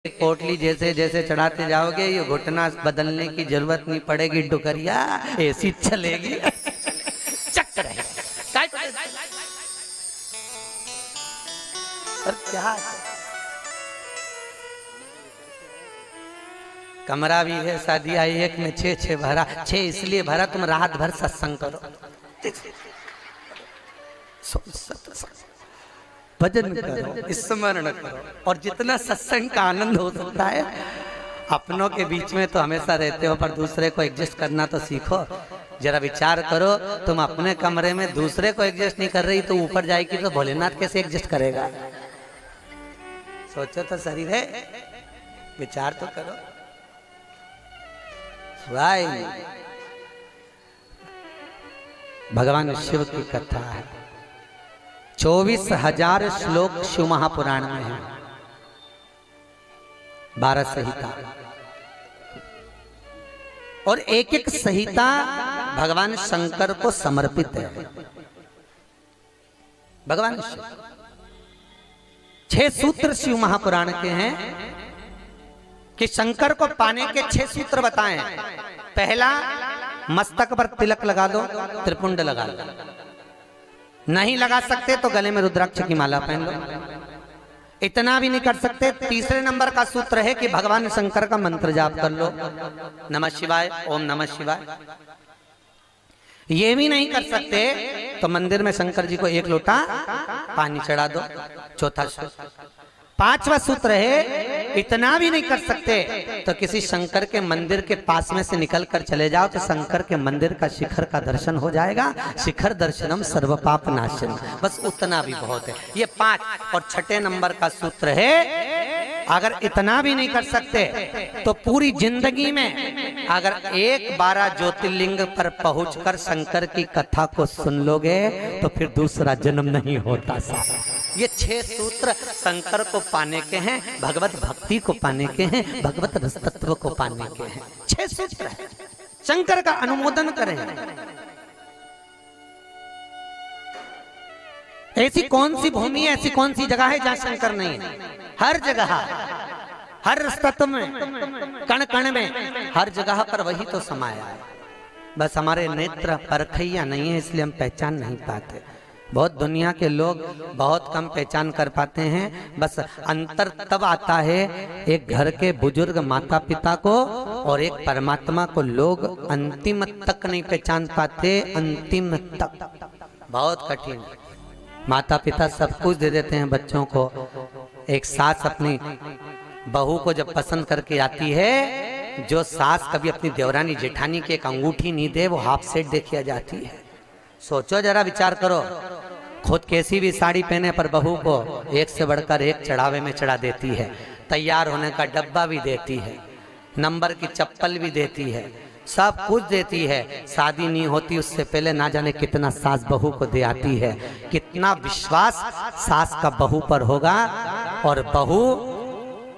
पोटली जैसे जैसे चढ़ाते जाओगे ये घुटना बदलने की जरूरत नहीं पड़ेगी, डुकरिया ऐसी चलेगी चक्कर है। और क्या कमरा भी है, शादी आई एक में 6 भरा, 6 इसलिए भरा तुम रात भर सत्संग करो, भजन करो, स्मरण करो, और जितना सत्संग का आनंद हो सकता है। अपनों के बीच में तो हमेशा रहते हो, पर दूसरे को एडजस्ट करना तो सीखो। जरा विचार करो, तुम अपने कमरे में दूसरे को एडजस्ट नहीं कर रही तो ऊपर जाएगी तो भोलेनाथ कैसे एडजस्ट करेगा? सोचो तो शरीर है, विचार तो करो। भगवान शिव की कथा है, 24,000 श्लोक शिव महापुराण में है, 12 संहिता, और एक एक संहिता भगवान शंकर को समर्पित है। भगवान शिव 6 सूत्र शिव महापुराण के हैं कि शंकर को पाने के 6 सूत्र बताएं। पहला, मस्तक पर तिलक लगा दो, त्रिपुंड लगा दो, नहीं लगा सकते तो गले में रुद्राक्ष की माला पहन लो। इतना भी नहीं कर सकते, तीसरे नंबर का सूत्र है कि भगवान शंकर का मंत्र जाप कर लो, नमः शिवाय, ओम नमः शिवाय। ये भी नहीं कर सकते तो मंदिर में शंकर जी को 1 लोटा पानी चढ़ा दो, चौथा सूत्र। 5वां सूत्र है, इतना भी नहीं कर सकते तो किसी शंकर के मंदिर के पास में से निकल कर चले जाओ तो शंकर के मंदिर का शिखर का दर्शन हो जाएगा। शिखर दर्शनम सर्व पाप नाशनम, बस उतना भी बहुत है। ये 5। और 6ठे नंबर का सूत्र है, अगर इतना भी नहीं कर सकते तो पूरी जिंदगी में अगर 12 ज्योतिर्लिंग पर पहुंचकर शंकर की कथा को सुन लोगे तो फिर दूसरा जन्म नहीं होता। ये 6 सूत्र शंकर को पाने के हैं, भगवत भक्ति को पाने के हैं, भगवत रस तत्व को पाने के हैं। 6 सूत्र है, शंकर का अनुमोदन करें। ऐसी कौन सी भूमि है, ऐसी कौन सी जगह है जहां शंकर नहीं है? हर जगह, हर तत्व में, कण कण में, हर जगह पर वही तो समाया है। बस हमारे नेत्र परखैया नहीं है, इसलिए हम पहचान नहीं पाते। बहुत दुनिया के लोग बहुत कम पहचान कर पाते हैं। बस अंतर तब आता है एक घर के बुजुर्ग माता पिता को और एक परमात्मा को लोग अंतिम तक नहीं पहचान पाते। अंतिम तक बहुत कठिन। माता पिता सब कुछ दे देते हैं बच्चों को। एक सास अपनी बहू को जब पसंद करके आती है, जो सास कभी अपनी देवरानी जेठानी की एक अंगूठी नहीं दे वो हाफ सेट देखी जाती है। सोचो जरा, विचार करो, खुद कैसी भी साड़ी पहने पर बहू को एक से बढ़कर एक चढ़ावे में चढ़ा देती है, तैयार होने का डब्बा भी देती है, नंबर की चप्पल भी देती है, सब कुछ देती है। शादी नहीं होती उससे पहले ना जाने कितना सास बहू को दे आती है। कितना विश्वास सास का बहू पर होगा। और बहू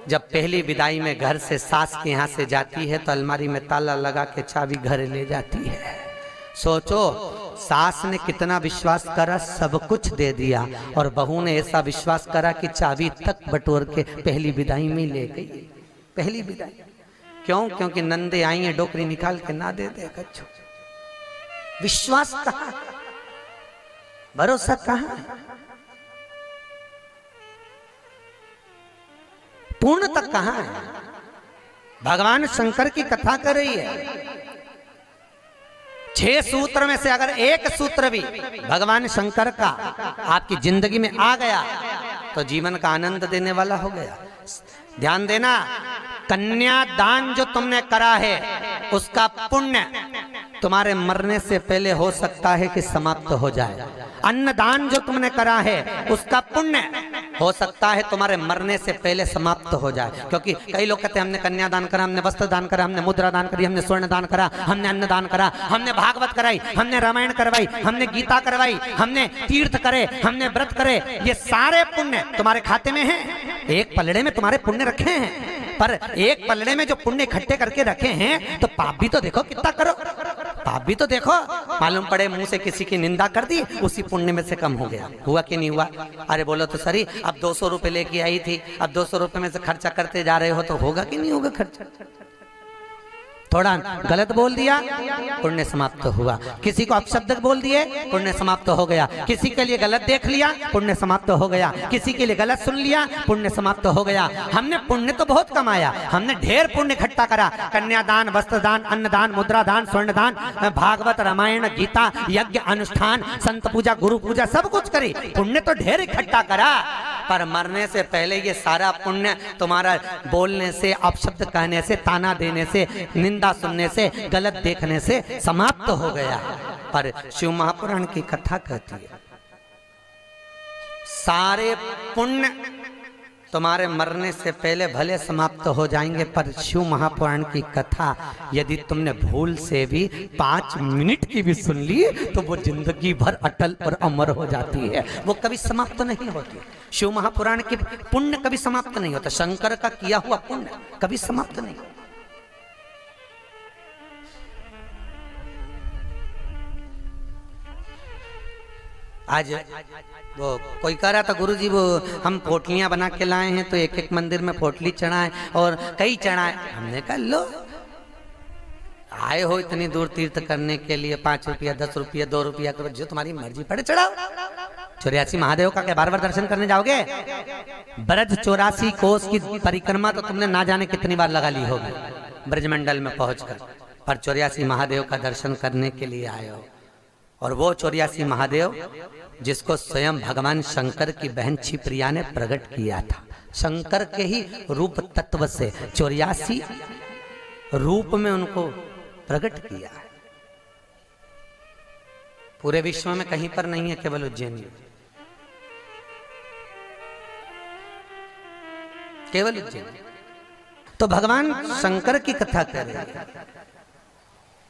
जब पहली विदाई में घर से सास के यहाँ से जाती है तो अलमारी में ताला लगा के चाबी घर ले जाती है। सोचो, सास ने कितना विश्वास करा, सब कुछ दे दिया, और बहू ने ऐसा विश्वास करा कि चाबी तक बटोर के पहली विदाई में ले गई। पहली विदाई क्यों? क्योंकि नंदे आई है, डोकरी निकाल के ना दे दे कच्छो। विश्वास कहाँ, भरोसा कहाँ, पूर्ण तक कहाँ है? भगवान शंकर की कथा कर रही है। 6 सूत्र में से अगर एक सूत्र भी भगवान शंकर का आपकी जिंदगी में आ गया तो जीवन का आनंद देने वाला हो गया। ध्यान देना, कन्यादान जो तुमने करा है उसका पुण्य तुम्हारे मरने से पहले हो सकता है कि समाप्त हो जाए। अन्नदान जो तुमने करा है उसका पुण्य हो सकता है तुम्हारे मरने से पहले समाप्त हो जाए। क्योंकि कई लोग कहते हैं हमने कन्यादान करा, हमने वस्त्र दान करा, हमने मुद्रा दान करी, हमने स्वर्ण दान करा, हमने अन्न दान करा, हमने भागवत कराई, हमने रामायण करवाई, हमने गीता करवाई, हमने तीर्थ करे, हमने व्रत करे। ये सारे पुण्य तुम्हारे खाते में हैं। एक पलड़े में तुम्हारे पुण्य रखे हैं, पर एक पलड़े में जो पुण्य इकट्ठे करके रखे हैं तो पाप भी तो देखो कितना करो। आप भी तो देखो, मालूम पड़े मुंह से किसी की निंदा कर दी, उसी पुण्य में से कम हो गया। हुआ कि नहीं हुआ? अरे बोलो तो सही, अब 200 रुपए लेके आई थी, अब 200 रुपए में से खर्चा करते जा रहे हो तो होगा कि नहीं होगा खर्चा? थोड़ा गलत बोल दिया, पुण्य समाप्त हुआ। किसी को अपशब्द बोल दिए, पुण्य समाप्त हो गया। किसी के लिए गलत देख लिया, पुण्य समाप्त हो गया। किसी के लिए गलत सुन लिया, पुण्य समाप्त हो गया। हमने पुण्य तो बहुत कमाया, हमने ढेर पुण्य इकट्ठा करा, कन्यादान, वस्त्रदान, अन्नदान, मुद्रादान, स्वर्णदान, भागवत, रामायण, गीता, यज्ञ, अनुष्ठान, संत पूजा, गुरु पूजा, सब कुछ करी, पुण्य तो ढेर इकट्ठा करा। पर मरने से पहले ये सारा पुण्य तुम्हारा बोलने से, अपशब्द कहने से, ताना देने से, निंदा सुनने से, गलत देखने से समाप्त हो गया। पर शिव महापुराण की कथा कहती है सारे पुण्य तुम्हारे मरने से पहले भले समाप्त हो जाएंगे, पर शिव महापुराण की कथा यदि तुमने भूल से भी 5 मिनट की भी सुन ली तो वो जिंदगी भर अटल और अमर हो जाती है, वो कभी समाप्त नहीं होती। शिव महापुराण की पुण्य कभी समाप्त नहीं होता, शंकर का किया हुआ पुण्य कभी समाप्त नहीं। आज वो कोई कह रहा था, गुरुजी वो हम पोटलियां बना के लाए हैं तो एक एक मंदिर में पोटली चढ़ाएं और कई चढ़ाएं। हमने कहा लो, आए हो इतनी दूर तीर्थ करने के लिए, 5 रुपया, 10 रुपया, 2 रुपया करो, जो तुम्हारी मर्जी पड़े चढ़ाओ। 84 महादेव का क्या बार-बार दर्शन करने जाओगे? ब्रज 84 कोस की परिक्रमा तो तुमने ना जाने कितनी बार लगा ली होगी ब्रजमंडल में पहुंचकर, पर 84 महादेव का दर्शन करने के लिए आए हो। और वो 84 महादेव जिसको स्वयं भगवान शंकर की बहन छिप्रिया ने प्रकट किया था, शंकर के ही रूप तत्व से 84 रूप में उनको प्रकट किया है। पूरे विश्व में कहीं पर नहीं है, केवल उज्जैन में, केवल उज्जैन। तो भगवान शंकर की कथा कर रहे हैं,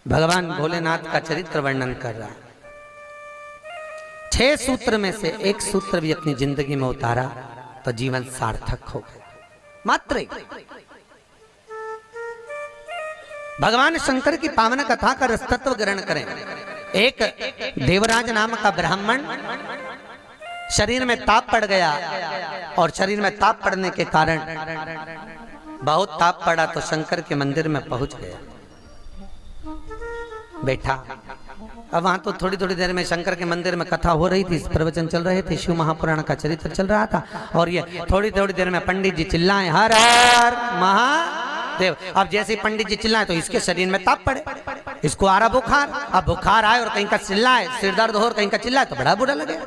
भगवान भोलेनाथ का चरित्र वर्णन कर रहा है। 6 सूत्र में से एक सूत्र भी अपनी जिंदगी में उतारा तो जीवन सार्थक हो गया। मात्र भगवान शंकर की पावन कथा का रसतत्व ग्रहण करें। एक देवराज नाम का ब्राह्मण शरीर में ताप पड़ गया, और शरीर में ताप पड़ने के कारण बहुत ताप पड़ा तो शंकर के मंदिर में पहुंच गया, बैठा। अब वहां तो थोड़ी थोड़ी देर में शंकर के मंदिर में कथा हो रही थी, प्रवचन चल रहे थे, शिव महापुराण का चरित्र चल रहा था, और ये थोड़ी थोड़ी देर में पंडित जी चिल्लाएं हर हर महादेव। अब जैसे पंडित जी चिल्लाएं तो इसके शरीर में ताप पड़े, इसको आ रहा बुखार। अब बुखार आए और कहीं का चिल्लाए, सिर दर्द हो और कहीं का चिल्लाए तो बड़ा बुरा लगे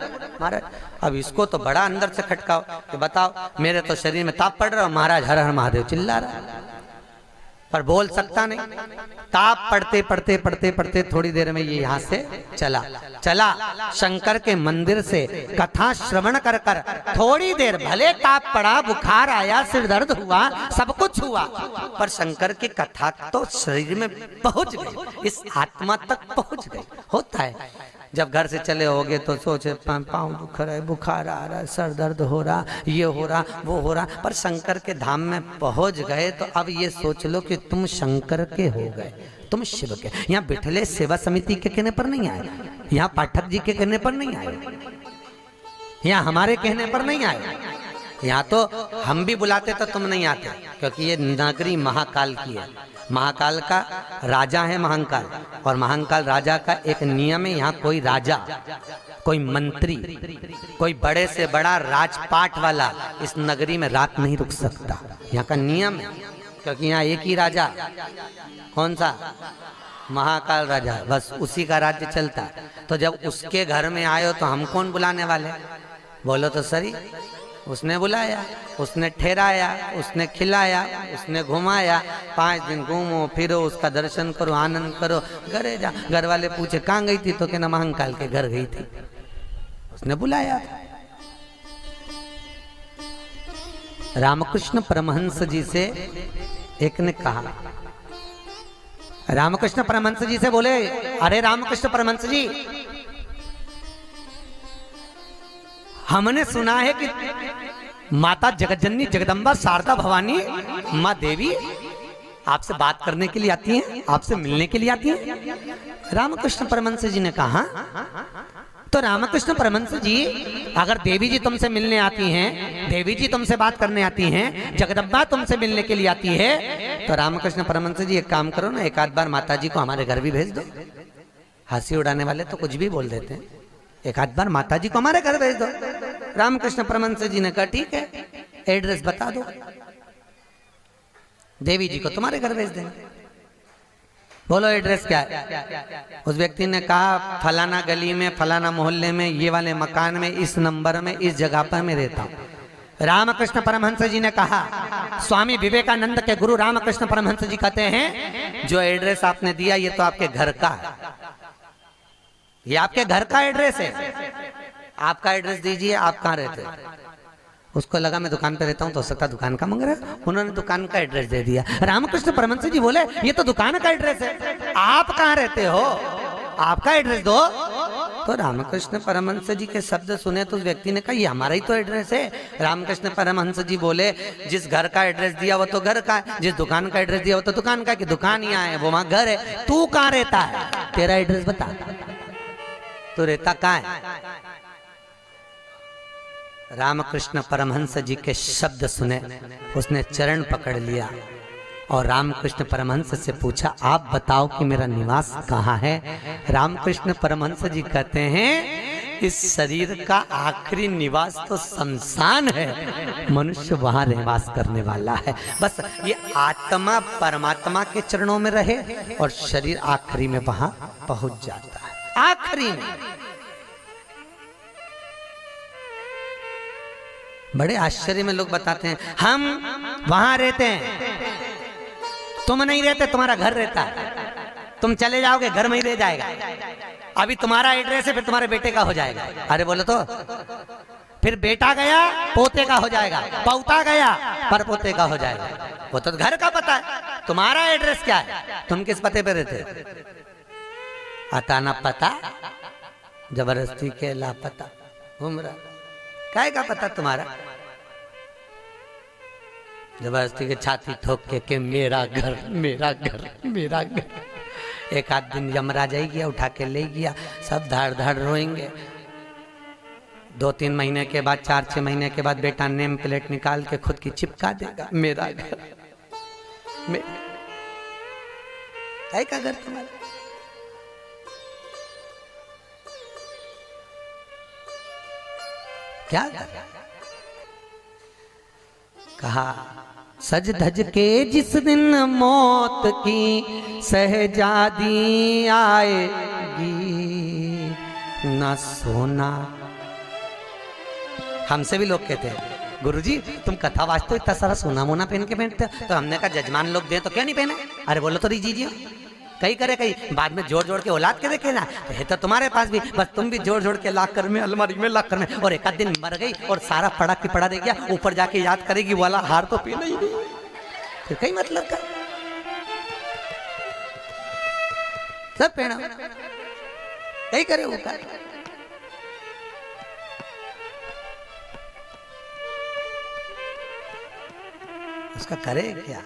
महाराज। अब इसको तो बड़ा अंदर से खटकाओ कि बताओ मेरे तो शरीर में ताप पड़ रहा, महाराज हर हर महादेव चिल्ला रहा, पर बोल सकता नहीं। ताप पढ़ते पढ़ते पढ़ते पढ़ते थोड़ी देर में ये यहाँ से चला शंकर के मंदिर से कथा श्रवण कर कर थोड़ी देर भले ताप पड़ा, बुखार आया, सिर दर्द हुआ, सब कुछ हुआ, पर शंकर की कथा तो शरीर में पहुंच गई, इस आत्मा तक पहुंच गई। होता है जब घर से चले होगे तो सोचे पाँव दुख रहा है, बुखार आ रहा है, सर दर्द हो रहा, ये हो रहा, वो हो रहा, पर शंकर के धाम में पहुंच गए तो अब ये सोच लो कि तुम शंकर के हो गए, तुम शिव के। यहाँ बिठले सेवा समिति के कहने पर नहीं आए, यहाँ पाठक जी के कहने पर नहीं आए, यहाँ हमारे कहने पर नहीं आए, यहाँ तो हम भी बुलाते तो तुम नहीं आते, क्योंकि ये नगरी महाकाल की है। महाकाल का राजा है महाकाल, और महाकाल राजा का एक नियम है, यहाँ कोई राजा, कोई मंत्री, कोई बड़े से बड़ा राजपाट वाला इस नगरी में रात नहीं रुक सकता, यहाँ का नियम है। क्योंकि यहाँ एक ही राजा, कौन सा? महाकाल राजा, बस उसी का राज्य चलता। तो जब उसके घर में आए हो तो हम कौन बुलाने वाले? बोलो तो सही। उसने बुलाया, उसने ठहराया, उसने खिलाया, उसने घुमाया, 5 दिन घूमो फिरो, उसका दर्शन करो, आनंद करो, घरे जा। घर वाले पूछे कहाँ गई थी तो कहना महाकाल के घर गई थी, उसने बुलाया। रामकृष्ण परमहंस जी से एक ने कहा, रामकृष्ण परमहंस जी से बोले, अरे रामकृष्ण परमहंस जी, हमने सुना है कि माता जगतजननी जगदम्बा शारदा भवानी माँ देवी आपसे बात करने के लिए आती हैं, आपसे मिलने के लिए आती हैं। रामकृष्ण परमहंस जी ने कहा, तो रामकृष्ण परमहंस जी, अगर देवी जी तुमसे मिलने आती हैं, देवी जी तुमसे बात करने आती हैं, जगदम्बा तुमसे मिलने के लिए आती है, तो रामकृष्ण परमहंस जी एक काम करो ना, एक आध बार माता जी को हमारे घर भी भेज दो। हंसी उड़ाने वाले तो कुछ भी बोल देते हैं, एक आध बार माता जी को हमारे घर भेज दो। रामकृष्ण परमहंस जी ने कहा ठीक है, एड्रेस बता दो, देवी जी को तुम्हारे घर भेज देंगे। बोलो एड्रेस क्या है? उस व्यक्ति ने कहा फलाना गली में, फलाना मोहल्ले में, ये वाले मकान में, इस नंबर में, इस जगह पर मैं रहता हूँ। रामकृष्ण परमहंस जी ने कहा, स्वामी विवेकानंद के गुरु रामकृष्ण परमहंस जी कहते हैं, जो एड्रेस आपने दिया ये तो आपके घर का है, ये आपके घर का एड्रेस है, आपका एड्रेस दीजिए, आप कहाँ रहते हैं। उसको लगा मैं दुकान पे रहता हूँ, तो हो सकता दुकान का मांग रहा है, उन्होंने दुकान का एड्रेस दे दिया। रामकृष्ण परमहंस जी बोले ये तो दुकान का एड्रेस है, आप कहाँ रहते हो, आपका एड्रेस दो। तो रामकृष्ण परमहंस जी के शब्द सुने तो उस व्यक्ति ने कहा ये हमारा ही तो एड्रेस है। रामकृष्ण परमहंस जी बोले जिस घर का एड्रेस दिया वो तो घर का है, जिस दुकान का एड्रेस दिया वो तो दुकान का, कि दुकान यहाँ है वो वहाँ घर है, तू कहाँ रहता है, तेरा एड्रेस बता, तू रहता कहाँ है। रामकृष्ण परमहंस जी के शब्द सुने, उसने चरण पकड़ लिया और रामकृष्ण परमहंस से पूछा आप बताओ कि मेरा निवास कहाँ है। रामकृष्ण परमहंस जी कहते हैं इस शरीर का आखिरी निवास तो शमशान है, मनुष्य वहां निवास करने वाला है। बस ये आत्मा परमात्मा के चरणों में रहे और शरीर आखिरी में वहां पहुंच जाता है, आखिरी में। बड़े आश्चर्य में लोग बताते हैं हम वहां रहते हैं, तुम नहीं रहते, तुम्हारा घर रहता है, तुम चले जाओगे घर में ही रह जाएगा, अभी तुम्हारा एड्रेस है फिर तुम्हारे बेटे का हो जाएगा। अरे बोलो तो, फिर बेटा गया पोते का हो जाएगा, पौता गया पर पोते का हो जाएगा, वो तो घर का पता है, तुम्हारा एड्रेस क्या है, तुम किस पते पे रहते। आता ना पता जबरदस्ती के लापता घूम रहा, काय का पता तुम्हारा, जबरदस्ती के छाती ठोक के मेरा घर मेरा घर मेरा घर। एक आध दिन यमराज आई गया, उठा के ले गया, सब धाड़ धाड़ रोएंगे। 2-3 महीने के बाद, 4-6 महीने के बाद बेटा नेम प्लेट निकाल के खुद की चिपका देगा, मेरा घर काय का घर तुम्हारा। क्या कहा, सज धज के जिस दिन मौत की सहजादी आएगी, न सोना। हमसे भी लोग कहते हैं गुरुजी तुम कथा वाचते हो, इतना सारा सोना मोना पहन के पहनते हो, तो हमने कहा जजमान लोग दे तो क्या नहीं पहने। अरे बोलो तो दीजिए, कहीं करे कहीं बाद में जोड़ जोड़ के औलाद के देखे ना, तो है तो तुम्हारे पास भी, बस तुम भी जोड़ जोड़ के लाख कर में अलमारी में लाख कर में, और एक आध दिन मर गई और सारा पड़ा की पड़ा दे गया, ऊपर जाके याद करेगी वाला हार तो पीना ही नहीं, फिर कहीं मतलब का सब पहना कहीं करे ऊपर। उसका करे क्या,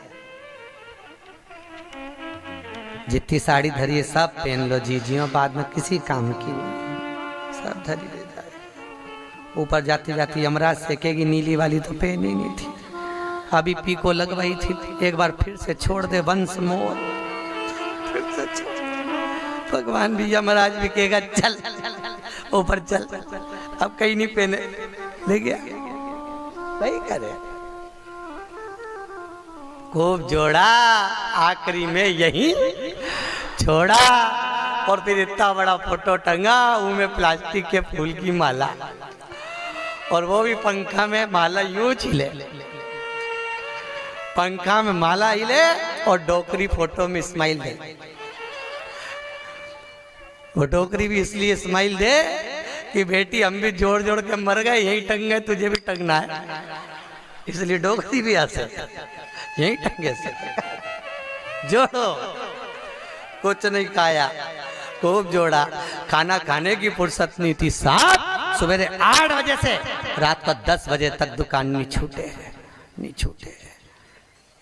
जितनी साड़ी धरी है सब पहन लो जीजियों, बाद में किसी काम की नहीं, सब धरी ले जाए। ऊपर जाती जाती यमराज सेकेगी, नीली वाली तो पहनी नहीं थी, अभी पीको लगवाई थी, एक बार फिर से छोड़ दे वंश मोर, फिर से छोड़। भगवान भी यमराज भी कहेगा चल ऊपर चल, अब कहीं नहीं पहने, ले गया वही करे। खूब जोड़ा, आखिरी में यही छोड़ा, और फिर इतना बड़ा फोटो टंगा, उनमें प्लास्टिक के फूल की माला, और वो भी पंखा में माला यूं हिले, पंखा में माला हिले और डोकरी फोटो में स्माइल दे। वो डोकरी भी इसलिए स्माइल दे कि बेटी हम भी जोड़ जोड़ के मर गए, यही टंग गए, तुझे भी टंगना है, इसलिए डोकरी भी ऐसे यही टंगे से जोड़ो। कुछ नहीं खाया, खूब जोड़ा, खाना खाने की फुर्सत नहीं थी, साथ सवेरे 8 बजे से रात को 10 बजे तक दुकान नहीं छूटे।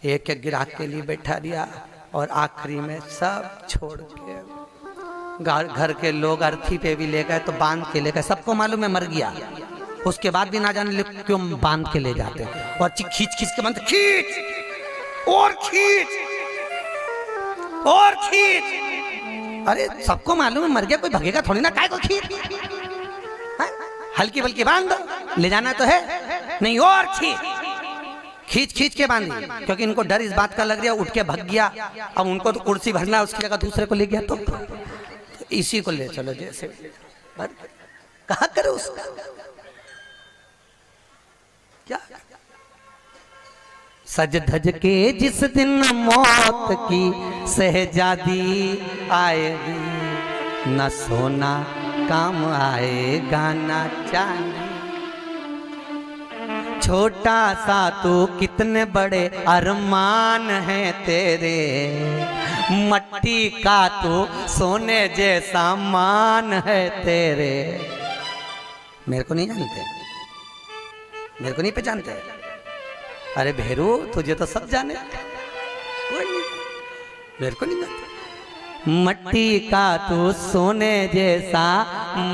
एक एक ग्राहक के लिए बैठा दिया और आखिरी में सब छोड़ के घर के लोग अर्थी पे भी ले गए तो बांध के ले गए। सबको मालूम है मर गया, उसके बाद भी ना जाने क्यों बांध के ले जाते और खींच खींच के बांध, खींच और खींच और खींच। अरे सबको मालूम है मर गया, कोई भगेगा थोड़ी ना, काय को खींच, हल्की बल्कि बांध दो, ले जाना तो है नहीं, और खींच खींच के बांधी, क्योंकि इनको डर इस बात का लग रहा है उठ के भग गया, अब उनको तो कुर्सी भरना, उसकी जगह दूसरे को ले गया तो इसी को ले चलो, जैसे कहा करो उसका क्या। सज धज के जिस दिन मौत की शहजादी आएगी, न सोना काम आएगा न चांदी। छोटा सा तू कितने बड़े अरमान हैं तेरे, मट्टी का तू सोने जैसा मान है तेरे। मेरे को नहीं जानते, मेरे को नहीं पहचानते? अरे भेरू तुझे तो सब जाने, कोई नहीं, मेरे को नहीं जानते। मट्टी का तू सोने जैसा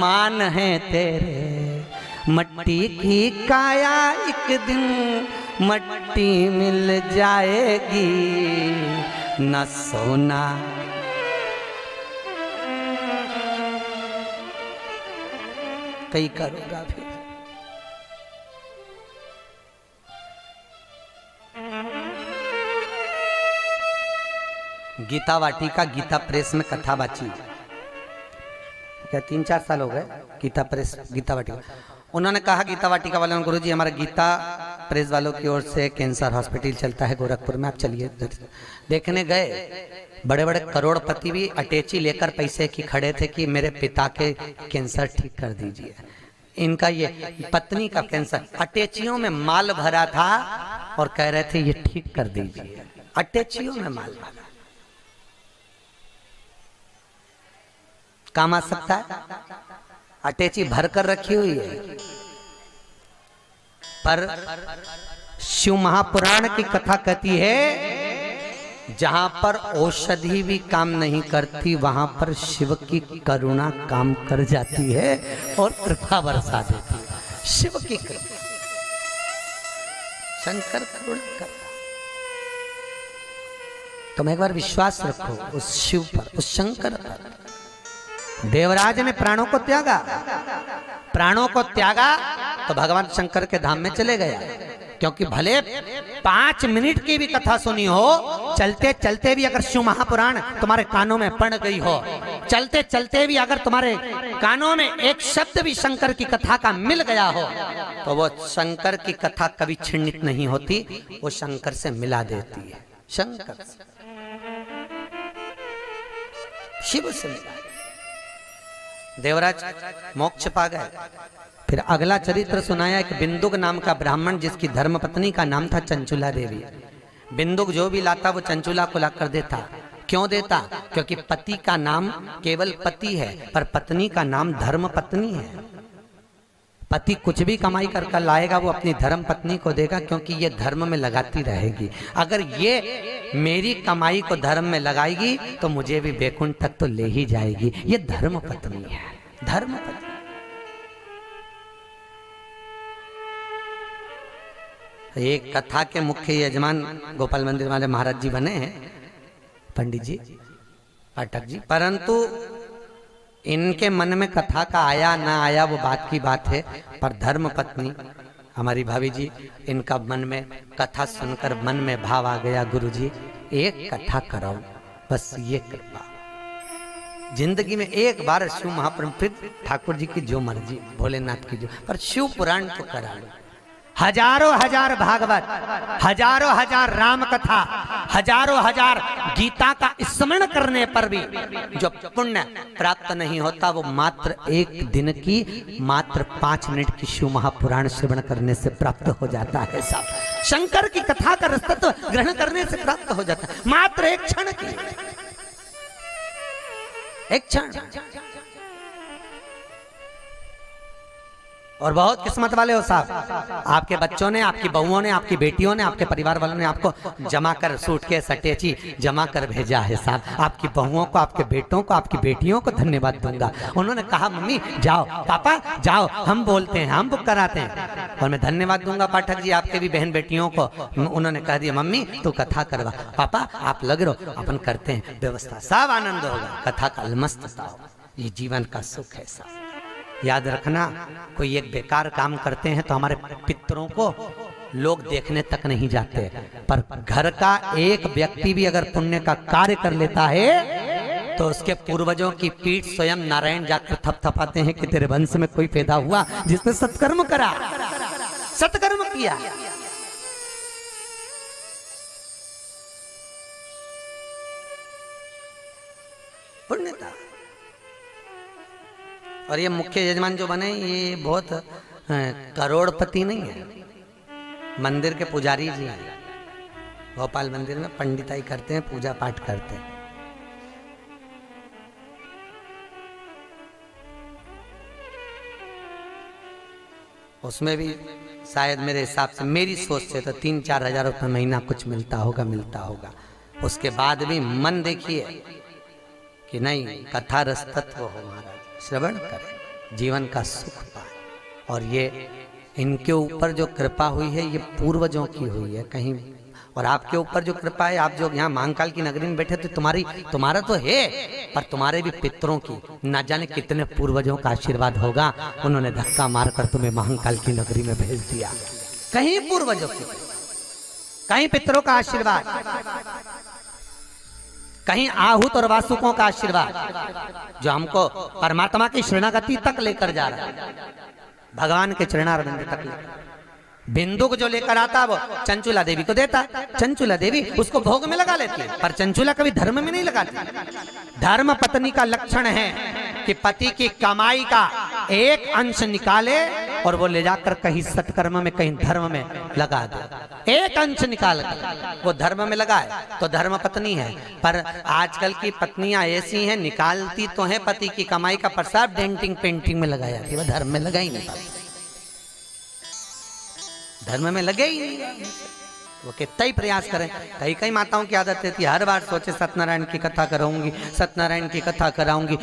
मान है तेरे, मट्टी की काया एक दिन मट्टी मिल जाएगी, न सोना कई करोगा फिर। गीता वाटिका गीता प्रेस में कथा बाची, क्या 3-4 साल हो गए गीता प्रेस गीता वाटिका। उन्होंने कहा गीता वाटिका वालों ने, गुरुजी हमारा गीता प्रेस वालों की ओर से कैंसर हॉस्पिटल चलता है गोरखपुर में, आप चलिए। देखने गए, बड़े बड़े करोड़पति भी अटैची लेकर पैसे की खड़े थे कि मेरे पिता के कैंसर ठीक कर दीजिए। इनका ये पत्नी का कैंसर, अटैचियों में माल भरा था और कह रहे थे ये ठीक कर दीजिए, अटैचियों में माल भरा। काम आ सकता है, अटैची भर कर रखी हुई है, पर शिव महापुराण की कथा कहती है जहां पर औषधि भी काम नहीं करती वहां पर शिव की करुणा काम कर जाती है और कृपा बरसा देती है। शिव की कृपा, शंकर करुणा करता। तुम एक बार विश्वास रखो उस शिव पर, उस शंकर पर। देवराज ने प्राणों को त्यागा, प्राणों को त्यागा तो भगवान शंकर के धाम में चले गया, क्योंकि भले 5 मिनट की भी कथा सुनी हो, चलते चलते भी अगर शिव महापुराण तुम्हारे कानों में पड़ गई हो, चलते चलते भी अगर तुम्हारे कानों में एक शब्द भी शंकर की कथा का मिल गया हो, तो वो शंकर की कथा कभी छिन्नित नहीं होती, वो शंकर से मिला देती है। शंकर से, शिव से मिला। देवराज मोक्ष पा गए। फिर अगला चरित्र सुनाया एक बिंदुक नाम का ब्राह्मण जिसकी धर्मपत्नी का नाम था चंचुला देवी। बिंदुक जो भी लाता वो चंचुला को ला कर देता। क्यों देता? क्योंकि पति का नाम केवल पति है, पर पत्नी का नाम धर्म पत्नी है। पति कुछ भी कमाई कर लाएगा वो अपनी धर्म पत्नी को देगा, क्योंकि ये धर्म में लगाती रहेगी। अगर ये मेरी कमाई को धर्म में लगाएगी तो मुझे भी बैकुंठ तक तो ले ही जाएगी। ये धर्म पत्नी है, धर्म पत्नी। एक कथा के मुख्य यजमान गोपाल मंदिर वाले महाराज जी बने हैं, पंडित जी, पाठक जी, परंतु इनके मन में कथा का आया ना आया वो बात की बात है, पर धर्म पत्नी हमारी भाभी जी, इनका मन में कथा सुनकर मन में भाव आ गया, गुरुजी एक कथा कराओ, बस ये कृपा। जिंदगी में एक बार शिव महापुराण, फिर ठाकुर जी की जो मर्जी, भोलेनाथ की जो, पर शिव पुराण तो करा लो। हजारों हजार भागवत, हजारों हजार राम कथा, हजारों हजार गीता का स्मरण करने पर भी जो पुण्य प्राप्त नहीं होता वो मात्र एक दिन की, मात्र 5 मिनट की शिव महापुराण श्रवण करने से प्राप्त हो जाता है। साहब शंकर की कथा का रसतत्व ग्रहण करने से प्राप्त हो जाता है, मात्र एक क्षण की, एक क्षण। और बहुत किस्मत वाले हो साहब, आपके बच्चों ने, आपकी बहुओं ने, आपकी बेटियों ने, आपके परिवार वालों ने आपको जमा कर सूटकेस अटैची जमा कर भेजा है साहब। आपकी बहुओं को, आपके बेटों को, आपकी बेटियों को धन्यवाद दूंगा। उन्होंने कहा मम्मी जाओ, पापा जाओ, हम बोलते हैं, हम बुक कराते हैं। और मैं धन्यवाद दूंगा पाठक जी आपके भी बहन बेटियों को। उन्होंने कह दिया मम्मी तू कथा करवा, पापा आप लग रहो, अपन करते हैं व्यवस्था, सब आनंद होगा, कथा का अलमस्त हो। ये जीवन का सुख है साहब। याद रखना, कोई एक बेकार काम करते हैं तो हमारे पितरों को लोग देखने तक नहीं जाते, पर घर का एक व्यक्ति भी अगर पुण्य का कार्य कर लेता है तो उसके पूर्वजों की पीठ स्वयं नारायण जाकर थपथपाते हैं कि तेरे वंश में कोई पैदा हुआ जिसने सत्कर्म करा, सत्कर्म किया। पुण्यता। और ये मुख्य यजमान जो बने ये बहुत करोड़पति नहीं है, मंदिर के पुजारी जी हैं। भोपाल मंदिर में पंडिताई करते हैं, पूजा पाठ करते हैं। उसमें भी शायद मेरे हिसाब से, मेरी सोच से तो 3-4 हजार रुपये महीना कुछ मिलता होगा। उसके बाद भी मन देखिए कि नहीं, कथा रस तत्व हो महाराज, श्रवण करें, जीवन का सुख पाए। और ये इनके ऊपर जो कृपा हुई है ये पूर्वजों की हुई है कहीं, और आपके ऊपर जो कृपा है, आप जो यहाँ महाकाल की नगरी में बैठे तो तुम्हारा तो है, पर तुम्हारे भी पितरों की न जाने कितने पूर्वजों का आशीर्वाद होगा। उन्होंने धक्का मारकर तुम्हें महाकाल की नगरी में भेज दिया। कहीं पूर्वजों की, कहीं पितरों का आशीर्वाद, कहीं आहूत और वासुकों का आशीर्वाद जो हमको परमात्मा की शरणागति तक लेकर जा रहा है, भगवान के चरणारविंद तक लेकर। बिंदु को जो लेकर आता वो चंचुला देवी को देता, चंचुला देवी उसको भोग में लगा लेती है, पर चंचुला कभी धर्म में नहीं लगाती। धर्म पत्नी का लक्षण है कि पति की कमाई का एक अंश निकाले और वो ले जाकर कहीं सत्कर्म में, कहीं धर्म में लगा दे। एक अंश निकाल कर वो धर्म में लगाए तो धर्म पत्नी है। पर आजकल की पत्नियां ऐसी हैं, निकालती तो है पति की कमाई का, पर सब डेंटिंग पेंटिंग में लगाया, वो धर्म में लगा ही नहीं पाती, धर्म में लगे ही नहीं। वो कितना ही प्रयास करें। कई माताओं की आदत रहती है, हर बार सोचे सत्यनारायण की कथा कराऊंगी, सत्यनारायण की कथा कराऊंगी,